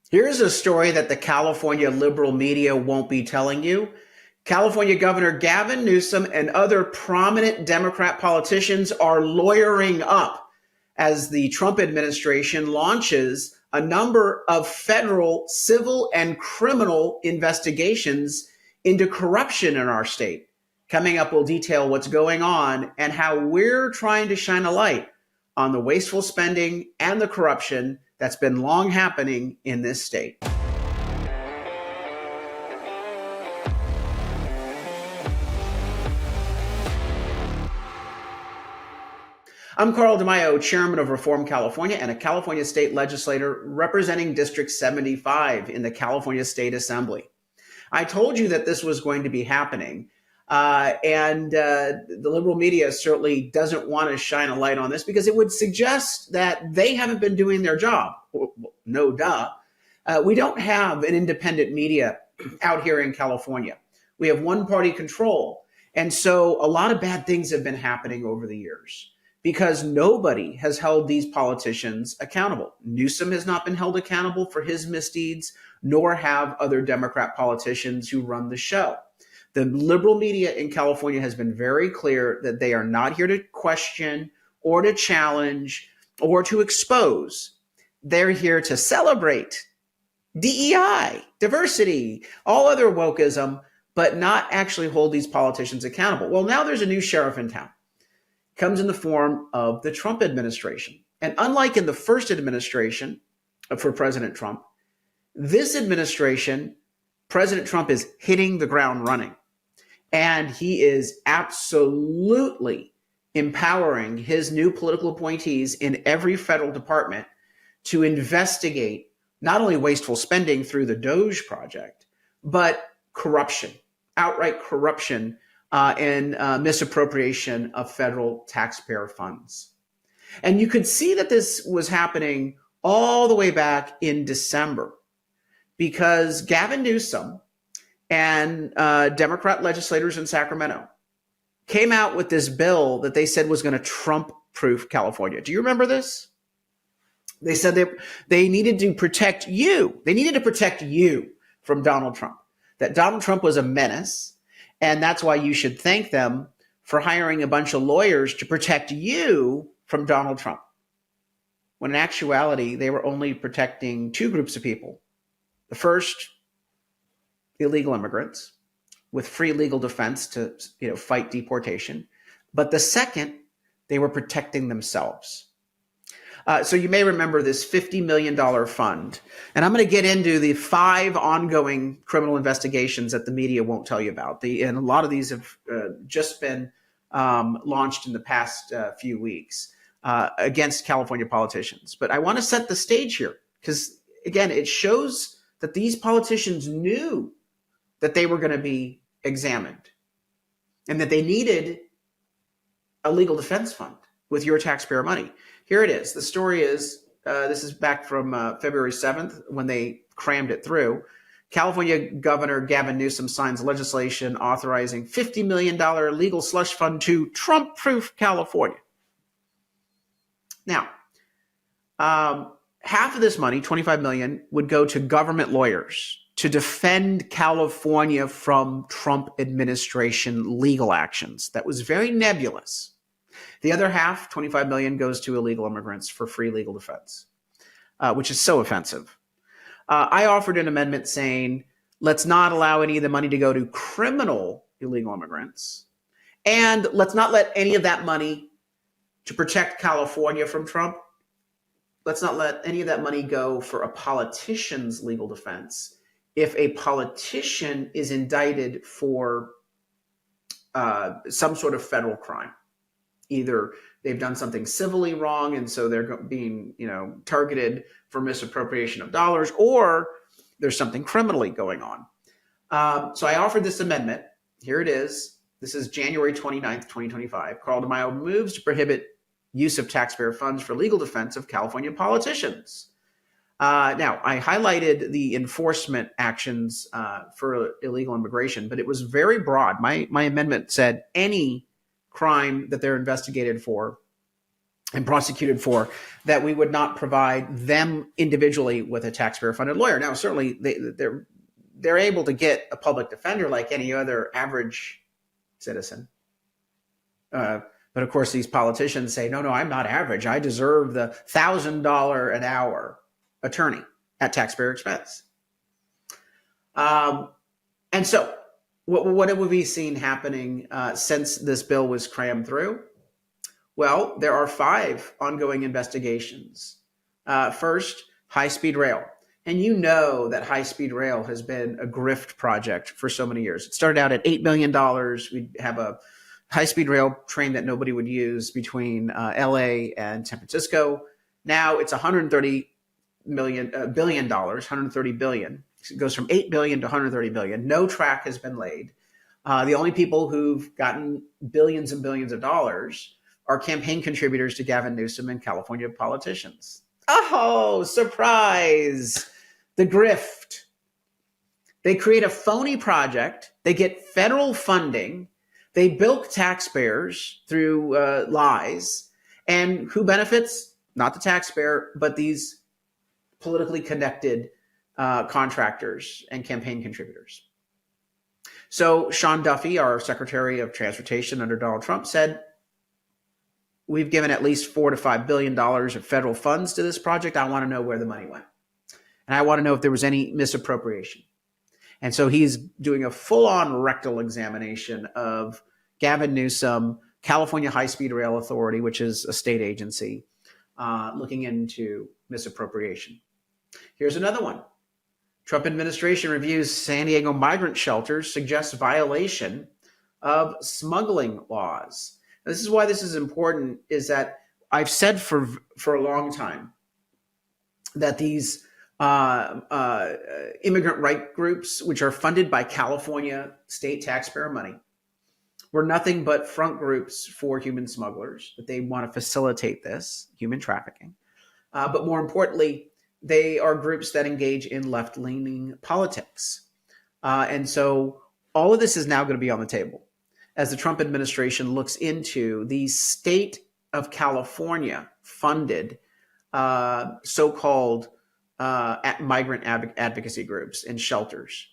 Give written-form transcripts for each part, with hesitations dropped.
Here's a story that the California liberal media won't be telling you. California Governor Gavin Newsom and other prominent Democrat politicians are lawyering up as the Trump administration launches a number of federal civil and criminal investigations into corruption in our state. Coming up, we'll detail what's going on and how we're trying to shine a light on the wasteful spending and the corruption that's been long happening in this state. I'm Carl DeMaio, chairman of Reform California and a California state legislator representing District 75 in the California State Assembly. I told you that this was going to be happening, and the liberal media certainly doesn't want to shine a light on this because it would suggest that they haven't been doing their job. Well, no duh. We don't have an independent media out here in California. We have one-party control, and so a lot of bad things have been happening over the years because nobody has held these politicians accountable. Newsom has not been held accountable for his misdeeds, nor have other Democrat politicians who run the show. The liberal media in California has been very clear that they are not here to question or to challenge or to expose. They're here to celebrate DEI, diversity, all other wokeism, but not actually hold these politicians accountable. Well, now there's a new sheriff in town. Comes in the form of the Trump administration. And unlike in the first administration for President Trump, this administration, President Trump is hitting the ground running. And he is absolutely empowering his new political appointees in every federal department to investigate not only wasteful spending through the Doge project, but corruption, outright corruption and misappropriation of federal taxpayer funds. And you could see that this was happening all the way back in December because Gavin Newsom and Democrat legislators in Sacramento came out with this bill that they said was going to Trump-proof California. Do you remember this? They said they needed to protect you. They needed to protect you from Donald Trump, that Donald Trump was a menace. And that's why you should thank them for hiring a bunch of lawyers to protect you from Donald Trump. When in actuality, they were only protecting two groups of people. The first, illegal immigrants with free legal defense to fight deportation. But the second, they were protecting themselves. So you may remember this $50 million fund. And I'm going to get into the 5 ongoing criminal investigations that the media won't tell you about. And a lot of these have just been launched in the past few weeks against California politicians. But I want to set the stage here because, again, it shows that these politicians knew that they were going to be examined and that they needed a legal defense fund with your taxpayer money. Here it is. The story is, this is back from February 7th when they crammed it through. California Governor Gavin Newsom signs legislation authorizing $50 million legal slush fund to Trump-proof California. Now, half of this money, $25 million, would go to government lawyers to defend California from Trump administration legal actions. That was very nebulous. The other half, $25 million, goes to illegal immigrants for free legal defense, which is so offensive. I offered an amendment saying, let's not allow any of the money to go to criminal illegal immigrants, and let's not let any of that money to protect California from Trump. Let's not let any of that money go for a politician's legal defense if a politician is indicted for some sort of federal crime. Either they've done something civilly wrong and so they're being, targeted for misappropriation of dollars, or there's something criminally going on. So I offered this amendment. Here it is. This is January 29th, 2025. Carl DeMaio moves to prohibit use of taxpayer funds for legal defense of California politicians. Now, I highlighted the enforcement actions for illegal immigration, but it was very broad. My amendment said any crime that they're investigated for and prosecuted for, that we would not provide them individually with a taxpayer-funded lawyer. Now, certainly they're able to get a public defender like any other average citizen. But of course, these politicians say, no, I'm not average. I deserve the $1,000 an hour attorney at taxpayer expense. And so what have we seen happening since this bill was crammed through? Well, there are 5 ongoing investigations. First, high-speed rail. And you know that high-speed rail has been a grift project for so many years. It started out at $8 billion. We'd have a high-speed rail train that nobody would use between LA and San Francisco. Now it's $130 billion. It goes from $8 billion to $130 billion. No track has been laid. The only people who've gotten billions and billions of dollars are campaign contributors to Gavin Newsom and California politicians. Oh, surprise! The grift. They create a phony project. They get federal funding. They bilk taxpayers through lies. And who benefits? Not the taxpayer, but these politically connected contractors and campaign contributors. So Sean Duffy, our Secretary of Transportation under Donald Trump, said, we've given at least $4 to $5 billion of federal funds to this project. I want to know where the money went. And I want to know if there was any misappropriation. And so he's doing a full-on rectal examination of Gavin Newsom, California High-Speed Rail Authority, which is a state agency, looking into misappropriation. Here's another one. Trump administration reviews San Diego migrant shelters, suggests violation of smuggling laws. This is why this is important, is that I've said for a long time that these immigrant right groups, which are funded by California state taxpayer money, were nothing but front groups for human smugglers, that they want to facilitate this, human trafficking. But more importantly, they are groups that engage in left-leaning politics. And so all of this is now going to be on the table as the Trump administration looks into the state of California funded so-called migrant advocacy groups and shelters.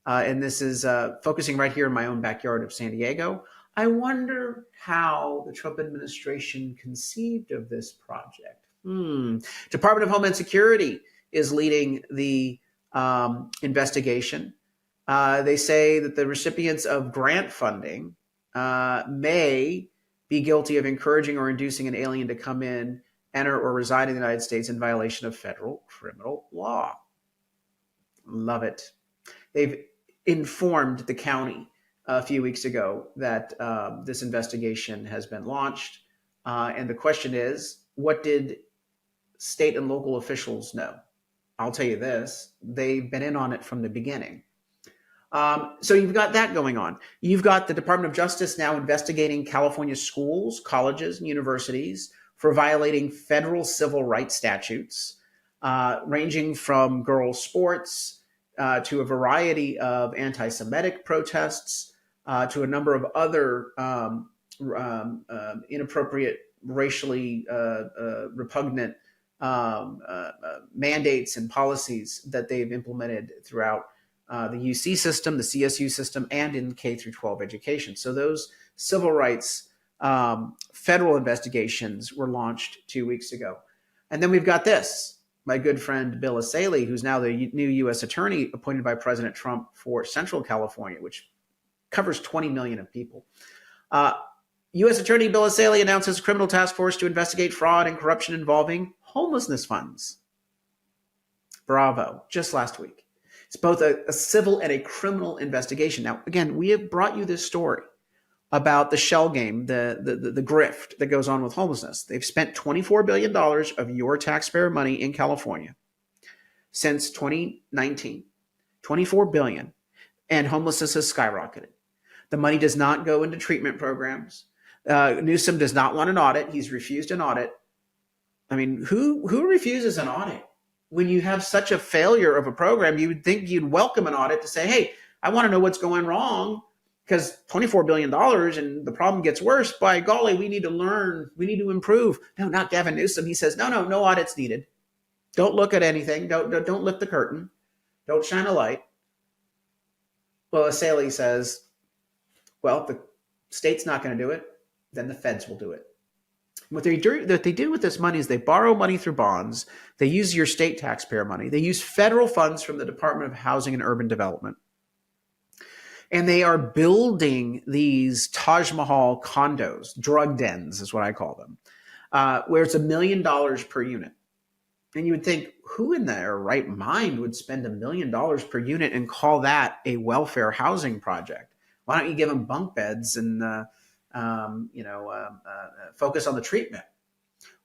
And this is focusing right here in my own backyard of San Diego. I wonder how the Trump administration conceived of this project. Department of Homeland Security is leading the investigation. They say that the recipients of grant funding may be guilty of encouraging or inducing an alien to come in, enter, or reside in the United States in violation of federal criminal law. Love it. They've informed the county a few weeks ago that this investigation has been launched. And the question is, what did state and local officials know? I'll tell you this, they've been in on it from the beginning. So you've got that going on. You've got the Department of Justice now investigating California schools, colleges, and universities for violating federal civil rights statutes, ranging from girls' sports to a variety of anti-Semitic protests, to a number of other inappropriate, racially repugnant mandates and policies that they've implemented throughout the UC system, the CSU system, and in K through 12 education. So those civil rights federal investigations were launched 2 weeks ago. And then we've got this, my good friend Bill Asaley, who's now the new U.S. attorney appointed by President Trump for Central California, which covers 20 million of people. U.S. Attorney Bill Asaley announces a criminal task force to investigate fraud and corruption involving homelessness funds. Bravo, just last week. It's both a civil and a criminal investigation. Now, again, we have brought you this story about the shell game, the grift that goes on with homelessness. They've spent $24 billion of your taxpayer money in California since 2019, $24 billion, and homelessness has skyrocketed. The money does not go into treatment programs. Newsom does not want an audit. He's refused an audit. I mean, who refuses an audit? When you have such a failure of a program, you would think you'd welcome an audit to say, hey, I want to know what's going wrong. because $24 billion and the problem gets worse. By golly, we need to learn, we need to improve. No, not Gavin Newsom. He says, no audits needed. Don't look at anything. Don't lift the curtain. Don't shine a light. Well, Asaley says, well, if the state's not going to do it, then the feds will do it. What they do with this money is they borrow money through bonds. They use your state taxpayer money. They use federal funds from the Department of Housing and Urban Development. And they are building these Taj Mahal condos, drug dens is what I call them, where it's $1 million per unit. And you would think, who in their right mind would spend $1 million per unit and call that a welfare housing project? Why don't you give them bunk beds and focus on the treatment?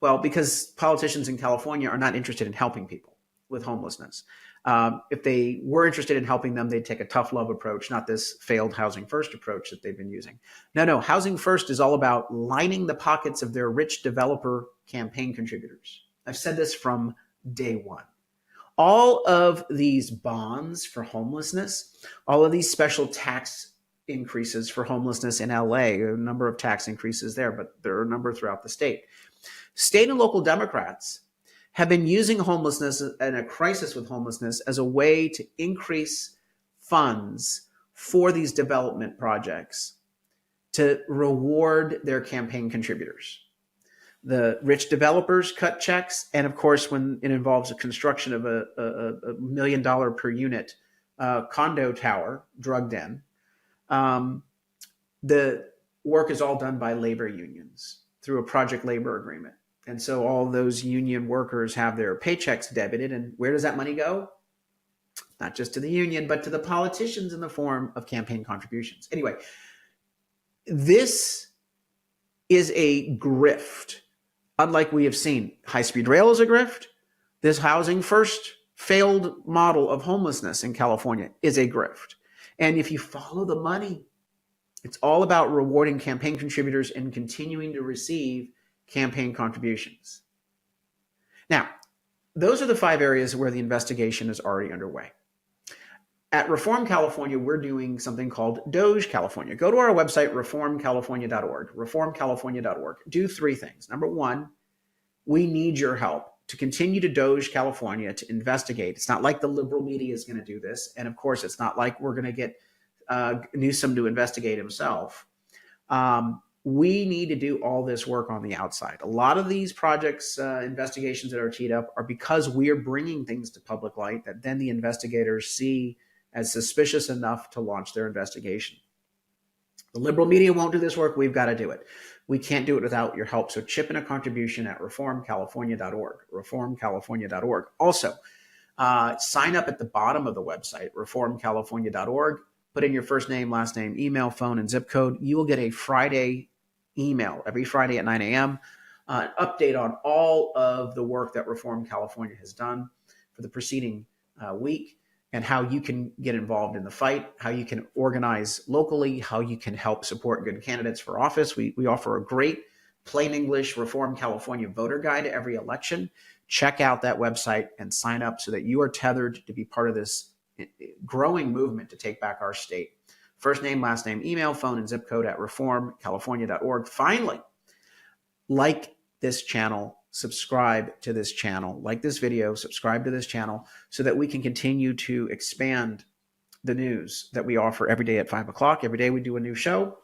Well, because politicians in California are not interested in helping people with homelessness. If they were interested in helping them, they'd take a tough love approach, not this failed housing first approach that they've been using. No, housing first is all about lining the pockets of their rich developer campaign contributors. I've said this from day one. All of these bonds for homelessness, all of these special tax increases for homelessness in LA, a number of tax increases there, but there are a number throughout the state. State and local Democrats have been using homelessness and a crisis with homelessness as a way to increase funds for these development projects to reward their campaign contributors. The rich developers cut checks, and of course, when it involves a construction of a $1 million per unit condo tower, drug den, the work is all done by labor unions through a project labor agreement. And so all those union workers have their paychecks debited. And where does that money go? Not just to the union, but to the politicians in the form of campaign contributions. Anyway, this is a grift. Unlike we have seen, high-speed rail is a grift. This housing first failed model of homelessness in California is a grift. And if you follow the money, it's all about rewarding campaign contributors and continuing to receive campaign contributions. Now, those are the 5 areas where the investigation is already underway. At Reform California, we're doing something called Doge California. Go to our website, reformcalifornia.org, reformcalifornia.org. Do 3 things. Number 1, we need your help to continue to Doge California to investigate. It's not like the liberal media is going to do this. And of course, it's not like we're going to get Newsom to investigate himself. We need to do all this work on the outside. A lot of these projects, investigations that are teed up are because we're bringing things to public light that then the investigators see as suspicious enough to launch their investigation. The liberal media won't do this work. We've got to do it. We can't do it without your help. So chip in a contribution at reformcalifornia.org, reformcalifornia.org. Also, sign up at the bottom of the website, reformcalifornia.org. Put in your first name, last name, email, phone, and zip code. You will get a Friday email every Friday at 9 a.m. An update on all of the work that Reform California has done for the preceding week, and how you can get involved in the fight, how you can organize locally, how you can help support good candidates for office. We offer a great plain English Reform California voter guide every election. Check out that website and sign up so that you are tethered to be part of this growing movement to take back our state. First name, last name, email, phone, and zip code at reformcalifornia.org. Finally, like this channel, subscribe to this channel, like this video, subscribe to this channel so that we can continue to expand the news that we offer every day at 5 o'clock. Every day we do a new show.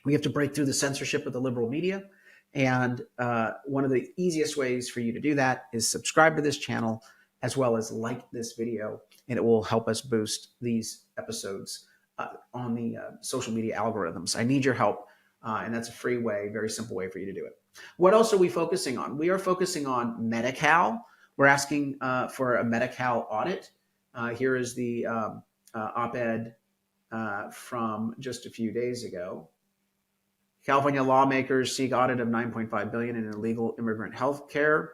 We have to break through the censorship of the liberal media. And one of the easiest ways for you to do that is subscribe to this channel as well as like this video, and it will help us boost these episodes on the social media algorithms. I need your help, and that's a free way, very simple way for you to do it. What else are we focusing on? We are focusing on Medi-Cal. We're asking for a Medi-Cal audit. Here is the op-ed from just a few days ago. California lawmakers seek audit of $9.5 billion in illegal immigrant health care.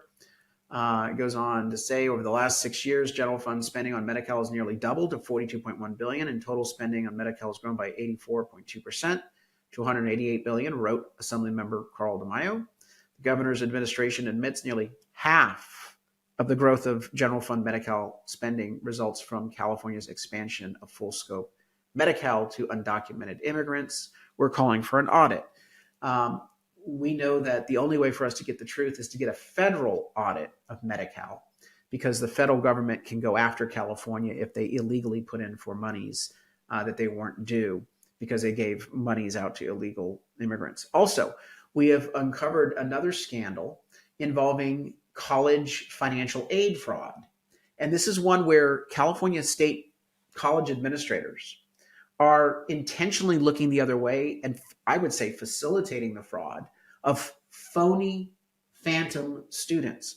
It goes on to say, over the last 6 years, general fund spending on Medi-Cal has nearly doubled to $42.1 billion, and total spending on Medi-Cal has grown by 84.2% to $188 billion, wrote Assemblymember Carl DeMaio. The governor's administration admits nearly half of the growth of general fund Medi-Cal spending results from California's expansion of full-scope Medi-Cal to undocumented immigrants. We're calling for an audit. We know that the only way for us to get the truth is to get a federal audit of Medi-Cal, because the federal government can go after California if they illegally put in for monies that they weren't due because they gave monies out to illegal immigrants. Also, we have uncovered another scandal involving college financial aid fraud. And this is one where California state college administrators are intentionally looking the other way and, I would say, facilitating the fraud of phony phantom students,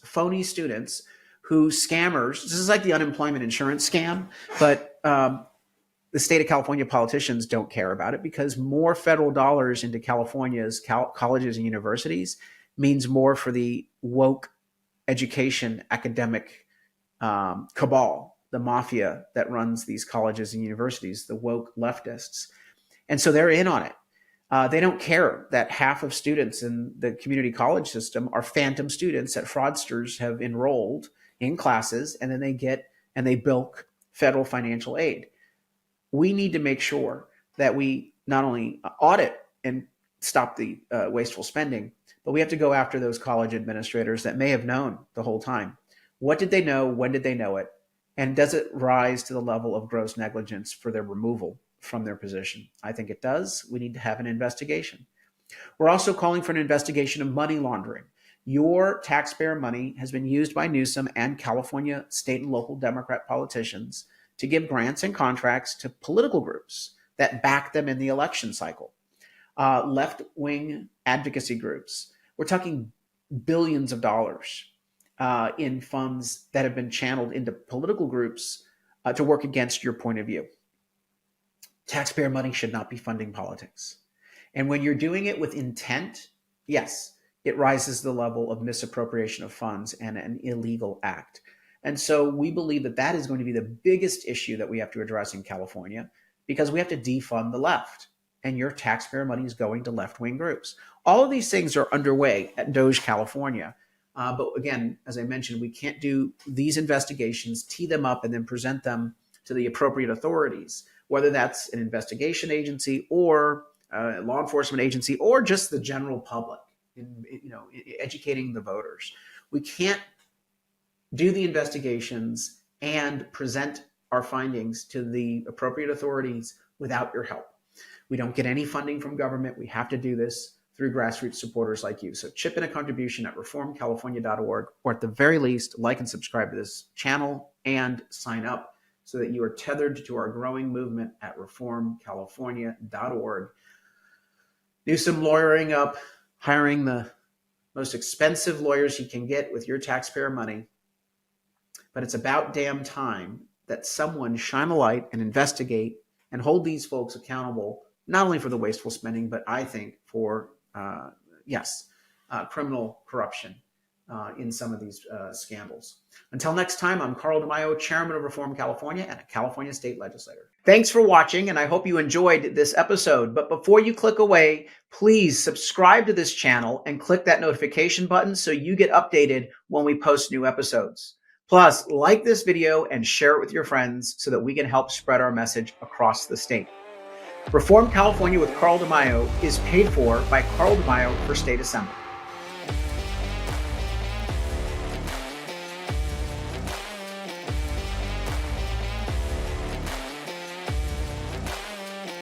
who scammers. This is like the unemployment insurance scam, but the state of California politicians don't care about it, because more federal dollars into California's colleges and universities means more for the woke education academic cabal, the mafia that runs these colleges and universities, the woke leftists. And so they're in on it. They don't care that half of students in the community college system are phantom students that fraudsters have enrolled in classes, and then they bilk federal financial aid. We need to make sure that we not only audit and stop the wasteful spending, but we have to go after those college administrators that may have known the whole time. What did they know? When did they know it? And does it rise to the level of gross negligence for their removal from their position? I think it does. We need to have an investigation. We're also calling for an investigation of money laundering. Your taxpayer money has been used by Newsom and California state and local Democrat politicians to give grants and contracts to political groups that back them in the election cycle. Left-wing advocacy groups. We're talking billions of dollars in funds that have been channeled into political groups to work against your point of view. Taxpayer money should not be funding politics. And when you're doing it with intent, yes, it rises to the level of misappropriation of funds and an illegal act. And so we believe that that is going to be the biggest issue that we have to address in California, because we have to defund the left, and your taxpayer money is going to left-wing groups. All of these things are underway at Doge California. But again, as I mentioned, we can't do these investigations, tee them up, and then present them to the appropriate authorities, whether that's an investigation agency or a law enforcement agency or just the general public, educating the voters. We can't do the investigations and present our findings to the appropriate authorities without your help. We don't get any funding from government. We have to do this through grassroots supporters like you. So chip in a contribution at reformcalifornia.org, or at the very least, like and subscribe to this channel and sign up so that you are tethered to our growing movement at reformcalifornia.org. Newsom lawyering up, hiring the most expensive lawyers he can get with your taxpayer money. But it's about damn time that someone shine a light and investigate and hold these folks accountable, not only for the wasteful spending, but I think for, criminal corruption in some of these scandals. Until next time, I'm Carl DeMaio, Chairman of Reform California and a California state legislator. Thanks for watching, and I hope you enjoyed this episode. But before you click away, please subscribe to this channel and click that notification button so you get updated when we post new episodes. Plus, like this video and share it with your friends so that we can help spread our message across the state. Reform California with Carl DeMaio is paid for by Carl DeMaio for State Assembly.